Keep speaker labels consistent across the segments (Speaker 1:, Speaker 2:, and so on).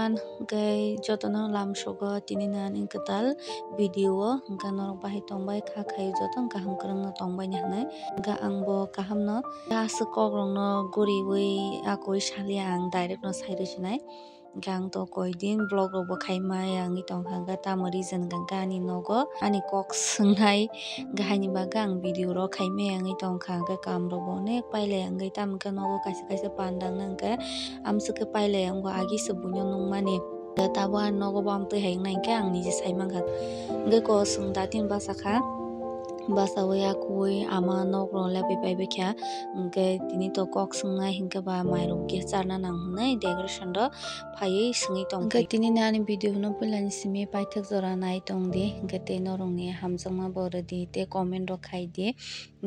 Speaker 1: everyone, gay jotono lam shogo tininan in katal video ga norok bahi tongbai kha khai jotong kaham krang no tongbai nyane ga angbo kaham no ga skok rong no guri wi akoi shali ang direct no saire sinai gang to koi din vlog ro bo khai mai ang itong hanga tam reason gang gani nogo ani kok sungai ga hani bagang video ro khai me ang itong khanga kam ro bo ne paile ang gai tam ka nogo kaisa kaisa pandang nang ka am suke paile ang wa agi sebunyo nung mani tabo nogo bom te heng nang ka ang ni sai mangkat ge ko sung datin basakha basa waya kui ama nokro lepi pai bekya ge tini to kok sungai hingga ba mairum ke charna nang nai decoration do phai sungi tong ge tini nani video no pulan simi pai thak jora nai tong de ge te norong ni hamjang ma bor di te comment ro khai de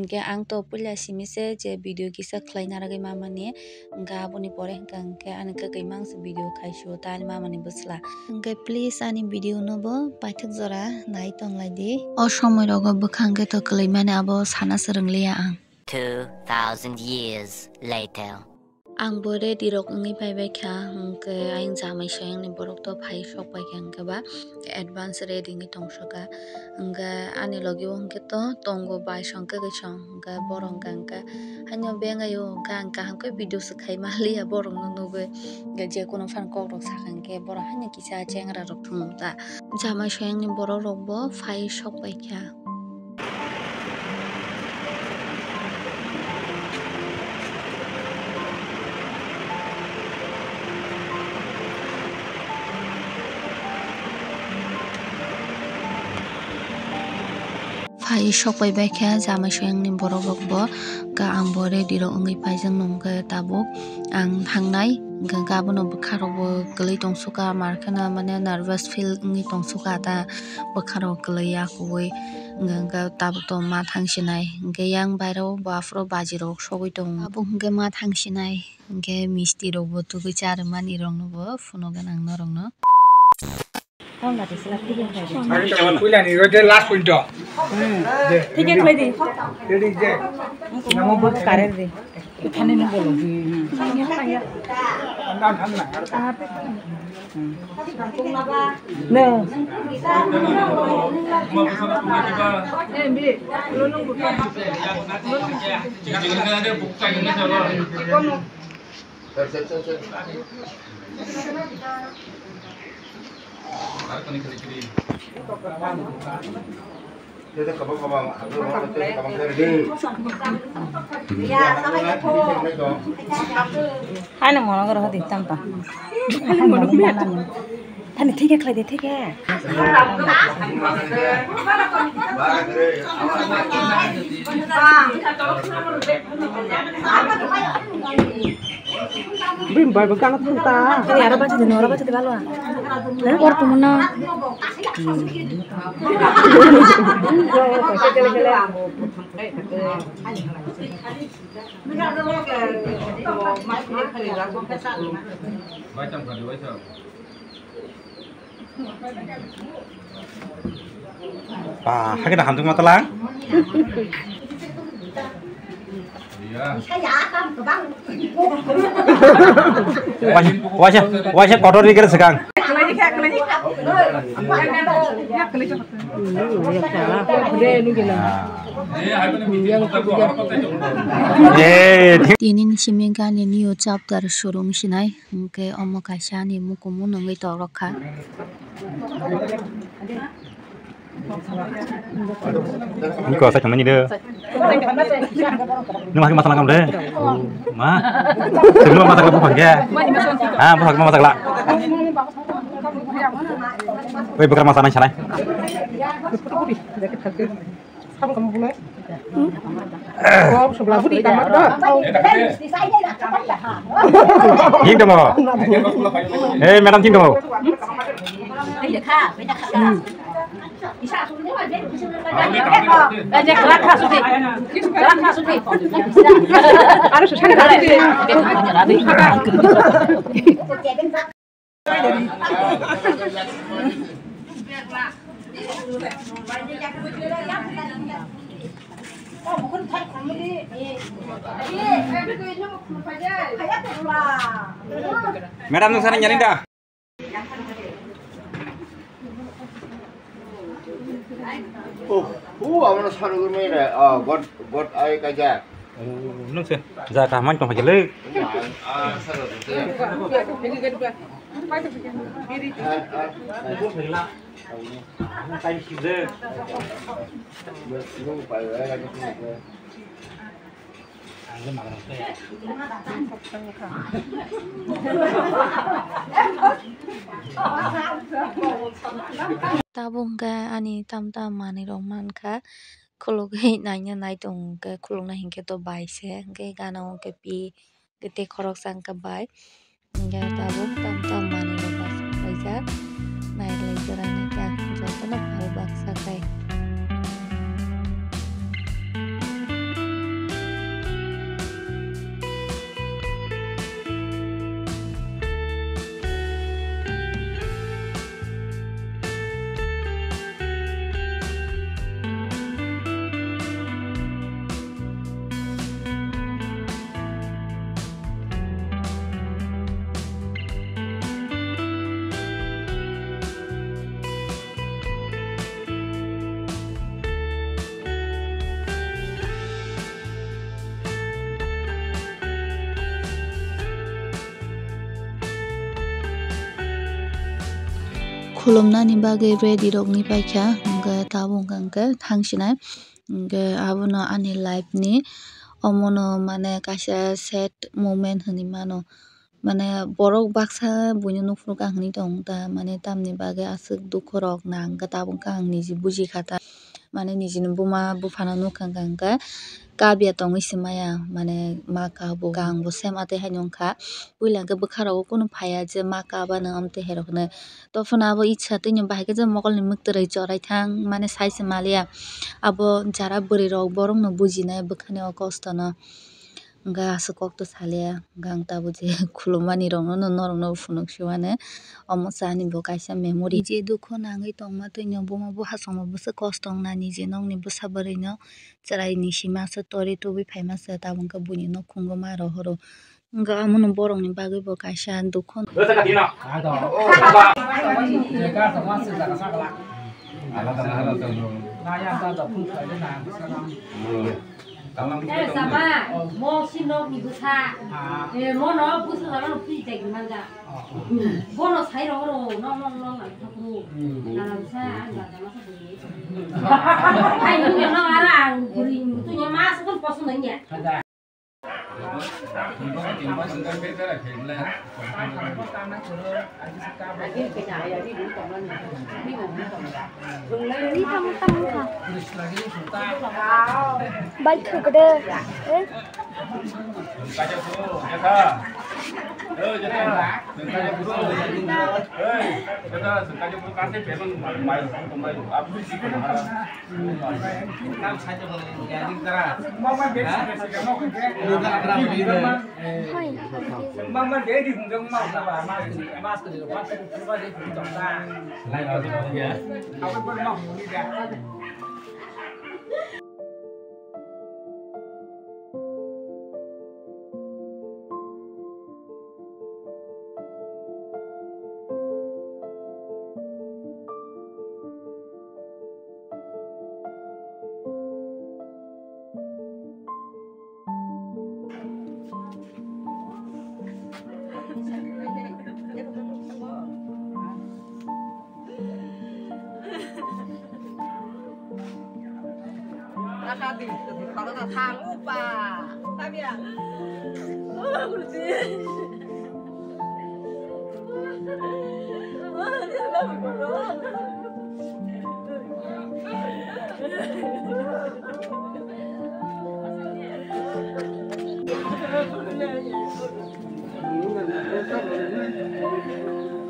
Speaker 1: ge ang to pula simi se je video kisa khlaina ra ge mama ni ga boni pore gang ke an ke mang se video khai sho ta ni mama ni busla ge please ani video no bo pai thak jora nai tong lai de o somoi ro go bukhang ge to klai mane abo sana serenglia ang
Speaker 2: 2000 years later
Speaker 1: ang bore dirok ngi pai be kha ke aing jamai sayang ni borok to phai sok pai kang ke ba advance reading ni tong soka nga ani logi ong ke to tongo bai song ke chong ga borong kang ka hanyo benga yo kang ka hang ke video sakai mali ya borong no no be ga je kono fan kok rok sakang ke bor hanya kisa chengra rok thum ta jamai sayang ni borok rok bo phai sok pai kha phai sok pai bai kha jamai sayang ni borok rok bo ka ang bore diro ngi pai jang nom ga tabuk ang hangnai ga gabono bukharok bo klei tong suka markhana mane nervous feel ngi tong suka ta bukharok klei ya kuwi ga tabuk to ma thangsinai ge yang bairo bo afro baji rok sogoi tong abung ge ma thangsinai ge misti rok bo tugui char mani rong no bo phono ganang no rong no
Speaker 3: Pula ni rote last point to.
Speaker 4: ठीक है खोल दी
Speaker 3: Ready je.
Speaker 4: नमो बुक कर दे खाने नहीं बोलो
Speaker 3: Andam tham na.
Speaker 4: न
Speaker 5: Kita kabang ready.
Speaker 4: hai ना मना करो हती तंपा hai मना भी आता नहीं थाने ठीक है खोल दे ठीक है Bim bar bukan tanta. Ini ada baca di nora baca di balua. Or tu mana?
Speaker 5: Hai kita hantung mata lang. Wajah kotor dikira sekarang.
Speaker 1: Tinin simenga ni niyo chapter shurung sinai ke omo kaisa ni mukumu nongai to rokha
Speaker 5: Ini kok saya cuman ide. Ini masih masalah kamu deh. Ma. Sebelum masak kamu pakai. Ah, masak lah. Woi, bukan masalah sana.
Speaker 4: Kamu kamu boleh? Oh, sebelah budi kamar dah.
Speaker 5: Cing dong mau. Madam cing dong mau.
Speaker 4: Harus susah kali.
Speaker 5: Madam nung sana nyari dah.
Speaker 6: আমরা সারুগুর মেয়েরা god god I কাজা
Speaker 5: nung se ja ka man tong phajle
Speaker 6: Saroo
Speaker 5: tai si de
Speaker 6: nung phải là cái
Speaker 5: ang ma na se
Speaker 1: tabung ka ani tam tam mani rong man kha khuluk hei nanya nai tung ke khuluk na hingke to bai se ke gana ong ke pi ke te khorok sang ka bai ga tabung tam tam mani rong bas bai ja nai lai jara ne ka ja to na bhal bak sa kai khulumnani bagui ready rokni paikha hingke tabung hingke thangsinai hingke abono ani life ni omono mane kaisa sad moment hinui mano mane borok baksa buino nufru kang hinui tong ta mane tamni bagui aswk dukhu rok nang hingke tabung kang niji buji khata mane niji ni buma bufano nukha hingka kabya tongoi se maya mane ma kabo gang bo sem ate hai nongkha puila hingke bwkharok o kuno phaya je ma kabano amte herok hinui tofano abo itsa tini bahai je mokol ni mwtwrui chorai thang mane sai se malia abo jara bwrui rok borok no bujinai bwkhani o kosto no hingke aswk kok to salia hingke ang tabuk je khulumani rok no norok no phunukse mane omo chani bo kaisa memory je dukhu nangui tongma twino buma bo hachongma bwsai kosto ongna nije nongni bwsa bwrui no cherai ni simasa tori tubui faimasa tabuk hingke buini nok khungu ma rohoro hingke amono borok ni bagui bo kaisa dukhu
Speaker 7: sama mau sinok ni busa mau no busa sama no pi tek manja bono sai ro ro no no no na thakru na busa anga sama sa buri hai ni no ara buri tu nya mas kon posu nanya
Speaker 8: baik gede
Speaker 3: Mama để đi cùng trong mau và mas từ đó bắt từ đó đi cùng trong ta lại vào trong kiaเอาไปบนหม้อนี่แหละ
Speaker 7: Nakati, kalau tak tahu pak, tapi ya, kursi. Dia tak berguna.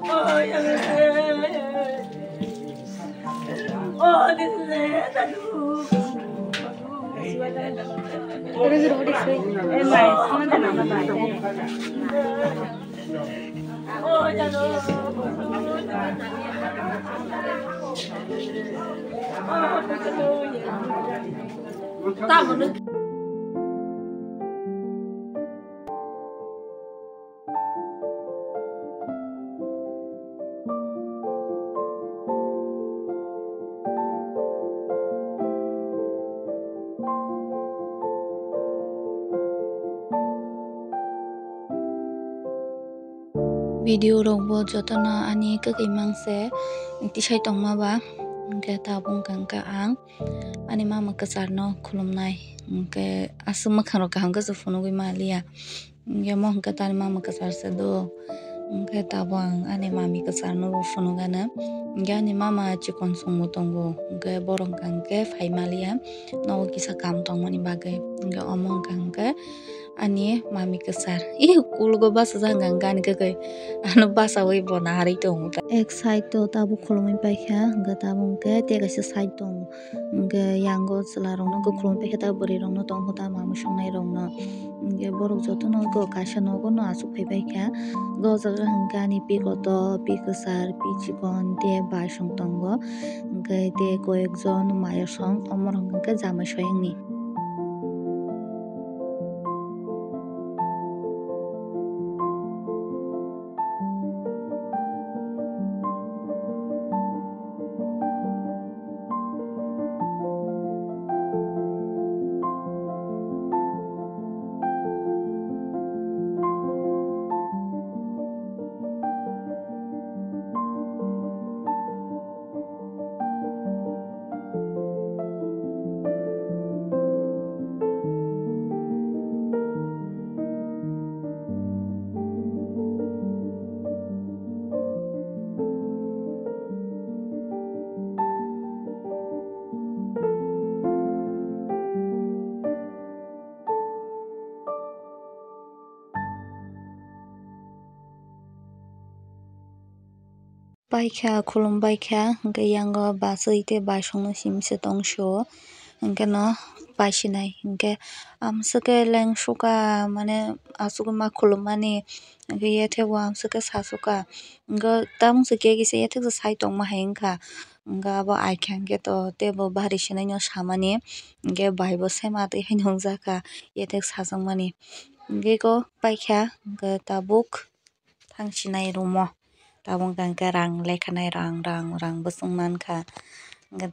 Speaker 7: Oh ya, oh this is aduh.
Speaker 8: terus rodi sih
Speaker 4: Bye. Sama nama bye.
Speaker 7: Oh jangan. Tak benar.
Speaker 1: video rongbo jotono ani kakai mangse tisai tongmaba ke tabung kangka ang ani mama kesarno khulumnai ke asuma kharo kaham ke funugui malia nge mo ke tani mama kesar sedo nge tabang ani mami kesarno funugana nge ani mama chikon sumu tongo nge borong kangke fai malia no kisa kam tongmani bagai nge omong kangke ani mami kesar kulgo basa jangang gani kakai anu basa wei bona hari tong ek side to tabu khulumi paikha ga tabu ke te kaisa side tong ga yango chlarong no khulumi paikha ta bari rong no tong hota mamu songnai rong no ge borok joto no go kaisa no go no asuk phai paikha go jaga hangani pikoto pikasar pichikon te bai song tongo ge te koekjon maya song omor hangke jamai soyengni baikha khulum baikha hingke yango basui te baisongno simse tongsio hingke no baisinai hingke amsike lengsuka mane asukma khulummani hingke yathebo amsike sasuka hingke tamongso kegisa yatheksa sai tongma hai wngkha hingke abo aikha hingke to tebo bari sinai no samani hingke bai bo sema tui haino wngjaga yathek sajakmani hingke ko paikha hingke tabuk tangsinai rumo tabung kangke rang lekhanai rang bo chungmankha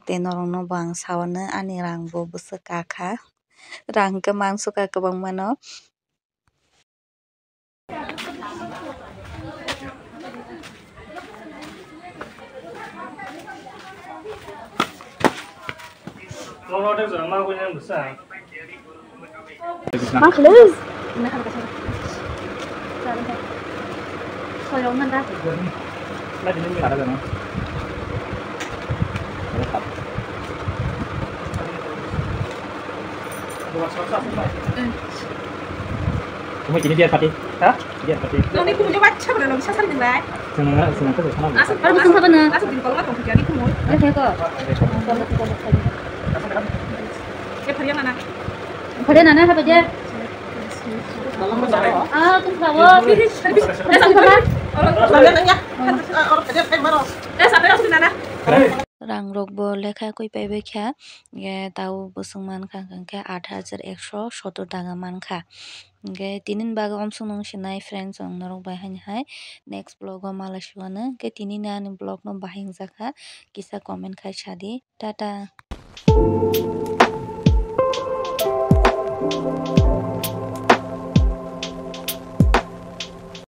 Speaker 1: te norong no bo ang sawano ani rang bo bwswk kakha rang khe mangsuka kwbangma no.
Speaker 8: Makhluk.
Speaker 5: Kamu jadi biar pati, hah? Biar pati.
Speaker 4: Lo ni kumu coba coba dalam bisa saling nilai.
Speaker 5: Senang ke sana.
Speaker 4: Asal baru bisa apa nih? Asal jempol nggak jadi kumu.
Speaker 1: Oke kok.
Speaker 4: Ya varian anak.
Speaker 1: Varian anak apa aja? Ah, tuh sawo. Rang rokbo lekha koi paibe kha ge tau busungman kha kangke 8170 taka mankha ge tinin baga omsung nong sinai friends ong norok bai hai next vlog o mala siwano ke tinini ani vlog no bahing jaka kisa comment khai sadi tata.